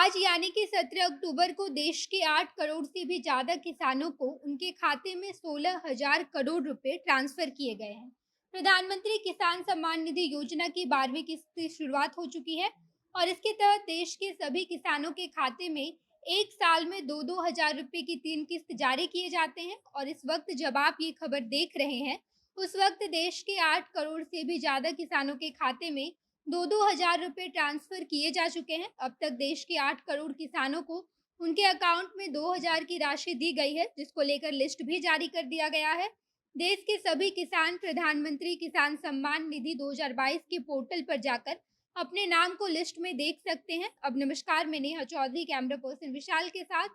आज यानी कि 17 अक्टूबर को देश के 8 करोड़ से भी ज़्यादा किसानों को उनके खाते में 16,000 करोड़ रुपए ट्रांसफ़र किए गए हैं। प्रधानमंत्री किसान सम्मान निधि योजना की 12वीं किस्त की शुरुआत हो चुकी है और इसके तहत देश के सभी किसानों के खाते में एक साल में 2-2 हज़ार रुपए की 3 किस्त जारी किए जाते हैं और इस वक्त जब आप ये खबर देख रहे हैं, उस वक्त देश के 8 करोड़ से भी ज़्यादा किसानों के खाते में 2-2 हज़ार रुपए ट्रांसफ़र किए जा चुके हैं। अब तक देश के 8 करोड़ किसानों को उनके अकाउंट में 2,000 की राशि दी गई है, जिसको लेकर लिस्ट भी जारी कर दिया गया है। देश के सभी किसान प्रधानमंत्री किसान सम्मान निधि 2022 के पोर्टल पर जाकर अपने नाम को लिस्ट में देख सकते हैं। अब नमस्कार, मैं नेहा चौधरी कैमरा पर्सन विशाल के साथ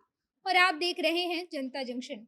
और आप देख रहे हैं जनता जंक्शन।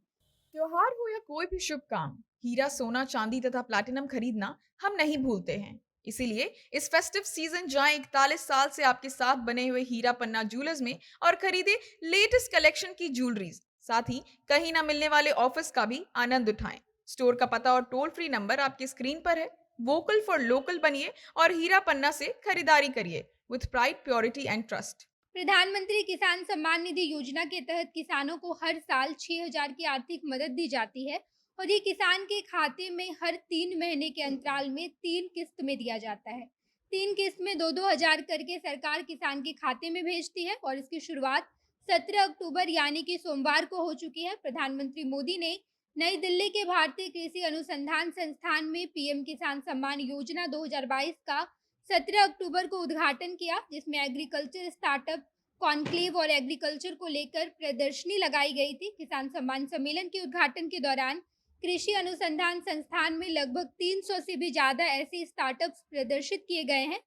त्योहार हो या कोई भी शुभ काम, हीरा, सोना, चांदी तथा प्लैटिनम खरीदना हम नहीं भूलते हैं। इसीलिए इस फेस्टिव सीजन जाएं 41 साल से आपके साथ बने हुए हीरा पन्ना ज्वेलर्स में और खरीदे लेटेस्ट कलेक्शन की ज्वेलरीज। साथ ही कहीं ना मिलने वाले ऑफर्स का भी आनंद उठाएं। स्टोर का पता और टोल फ्री नंबर आपकी स्क्रीन पर है। वोकल फॉर लोकल बनिए और हीरा पन्ना से खरीदारी करिए with pride, purity and trust. प्रधानमंत्री किसान सम्मान निधि योजना के तहत किसानों को हर साल 6,000 की आर्थिक मदद दी जाती है और ये किसान के खाते में हर 3 महीने के अंतराल में 3 किस्त में दिया जाता है। 3 किस्त में 2-2 हज़ार करके सरकार किसान के खाते में भेजती है और इसकी शुरुआत 17 अक्टूबर यानी कि सोमवार को हो चुकी है। प्रधानमंत्री मोदी ने नई दिल्ली के भारतीय कृषि अनुसंधान संस्थान में पीएम किसान सम्मान योजना 2022 का 17 अक्टूबर को उद्घाटन किया, जिसमें एग्रीकल्चर स्टार्टअप कॉन्क्लेव और एग्रीकल्चर को लेकर प्रदर्शनी लगाई गई थी। किसान सम्मान सम्मेलन के उद्घाटन के दौरान कृषि अनुसंधान संस्थान में लगभग 300 से भी ज़्यादा ऐसे स्टार्टअप्स प्रदर्शित किए गए हैं,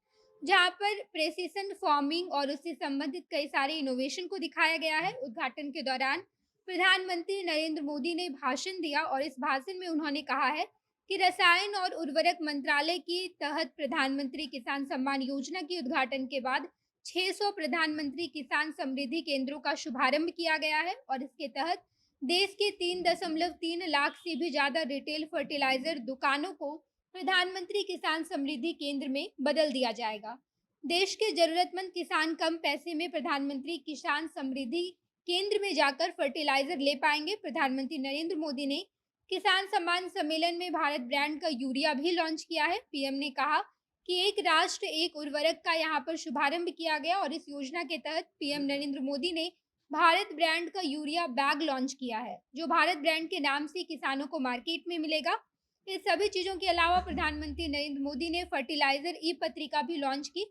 जहां पर प्रेसिशन फार्मिंग और उससे संबंधित कई सारे इनोवेशन को दिखाया गया है। उद्घाटन के दौरान प्रधानमंत्री नरेंद्र मोदी ने भाषण दिया और इस भाषण में उन्होंने कहा है कि रसायन और उर्वरक मंत्रालय के तहत प्रधानमंत्री किसान सम्मान योजना के उद्घाटन के बाद 600 प्रधानमंत्री किसान समृद्धि केंद्रों का शुभारंभ किया गया है और इसके तहत देश के 3.3 लाख से भी ज्यादा रिटेल फर्टिलाइजर दुकानों को प्रधानमंत्री किसान समृद्धि केंद्र में बदल दिया जाएगा। देश के जरूरतमंद किसान कम पैसे में प्रधानमंत्री किसान समृद्धि केंद्र में जाकर फर्टिलाइजर ले पाएंगे। प्रधानमंत्री नरेंद्र मोदी ने किसान सम्मान सम्मेलन में भारत ब्रांड का यूरिया भी लॉन्च किया है। पीएम ने कहा कि एक राष्ट्र एक उर्वरक का यहाँ पर शुभारंभ किया गया और इस योजना के तहत पीएम नरेंद्र मोदी ने भारत ब्रांड का यूरिया बैग लॉन्च किया है, जो भारत ब्रांड के नाम से किसानों को मार्केट में मिलेगा। इस सभी चीजों के अलावा प्रधानमंत्री नरेंद्र मोदी ने फर्टिलाइजर ई पत्रिका भी लॉन्च की।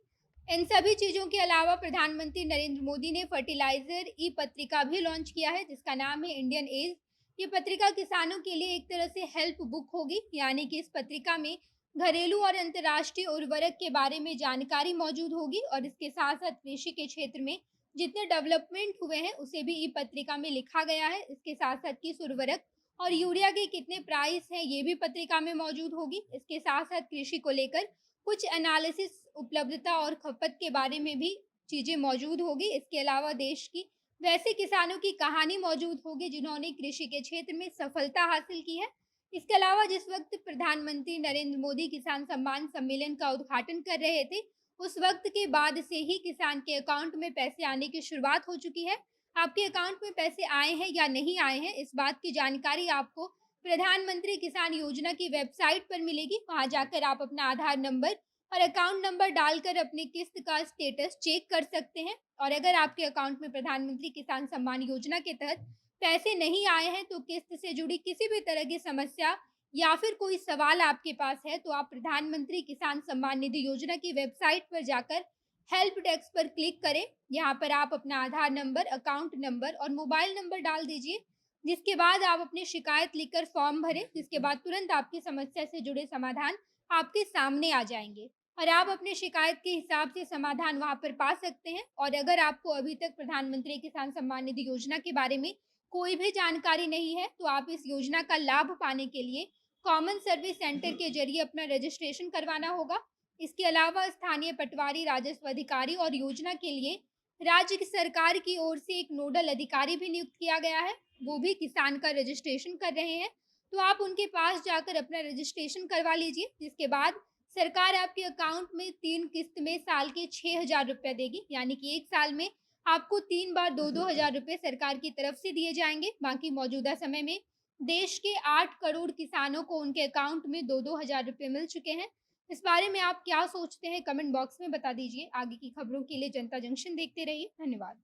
इन सभी चीजों के अलावा प्रधानमंत्री नरेंद्र मोदी ने फर्टिलाइजर ई पत्रिका भी लॉन्च किया है, जिसका नाम है इंडियन एज। ये पत्रिका किसानों के लिए एक तरह से हेल्प बुक होगी, यानी कि इस पत्रिका में घरेलू और अंतर्राष्ट्रीय उर्वरक के बारे में जानकारी मौजूद होगी और इसके साथ साथ कृषि के क्षेत्र में जितने डेवलपमेंट हुए हैं उसे भी ई पत्रिका में लिखा गया है। इसके साथ साथ किस उर्वरक और यूरिया के कितने प्राइस हैं ये भी पत्रिका में मौजूद होगी। इसके साथ साथ कृषि को लेकर कुछ एनालिसिस, उपलब्धता और खपत के बारे में भी चीजें मौजूद होगी। इसके अलावा देश की वैसे किसानों की कहानी मौजूद होगी जिन्होंने कृषि के क्षेत्र में सफलता हासिल की है। इसके अलावा जिस वक्त प्रधानमंत्री नरेंद्र मोदी किसान सम्मान सम्मेलन का उद्घाटन कर रहे थे, उस वक्त के बाद से ही किसान के अकाउंट में पैसे आने की शुरुआत हो चुकी है। आपके अकाउंट में पैसे आए हैं या नहीं आए हैं, इस बात की जानकारी आपको प्रधानमंत्री किसान योजना की वेबसाइट पर मिलेगी। वहां जाकर आप अपना आधार नंबर और अकाउंट नंबर डालकर अपनी किस्त का स्टेटस चेक कर सकते हैं और अगर आपके अकाउंट में प्रधानमंत्री किसान सम्मान योजना के तहत पैसे नहीं आए हैं तो किस्त से जुड़ी किसी भी तरह की समस्या या फिर कोई सवाल आपके पास है तो आप प्रधानमंत्री किसान सम्मान निधि योजना की वेबसाइट पर जाकर हेल्प डेस्क पर क्लिक करें। यहाँ पर आप अपना आधार नंबर, अकाउंट नंबर और मोबाइल नंबर डाल दीजिए, जिसके बाद आप अपनी शिकायत लिखकर फॉर्म भरें, जिसके बाद तुरंत आपकी समस्या से जुड़े समाधान आपके सामने आ जाएंगे और आप अपनी शिकायत के हिसाब से समाधान वहाँ पर पा सकते हैं। और अगर आपको अभी तक प्रधानमंत्री किसान सम्मान निधि योजना के बारे में कोई भी जानकारी नहीं है तो आप इस योजना का लाभ पाने के लिए कॉमन सर्विस सेंटर के जरिए अपना रजिस्ट्रेशन करवाना होगा। इसके अलावा स्थानीय पटवारी, राजस्व अधिकारी और योजना के लिए राज्य की सरकार की ओर से एक नोडल अधिकारी भी नियुक्त किया गया है, वो भी किसान का रजिस्ट्रेशन कर रहे हैं। तो आप उनके पास जाकर अपना रजिस्ट्रेशन करवा लीजिए, जिसके बाद सरकार आपके अकाउंट में 3 किस्त में साल के 6,000 रुपया देगी, यानी कि एक साल में आपको 3 बार 2-2 हज़ार रुपए सरकार की तरफ से दिए जाएँगे। बाकी मौजूदा समय में देश के 8 करोड़ किसानों को उनके अकाउंट में 2-2 हज़ार रुपए मिल चुके हैं। इस बारे में आप क्या सोचते हैं? कमेंट बॉक्स में बता दीजिए। आगे की खबरों के लिए जनता जंक्शन देखते रहिए। धन्यवाद।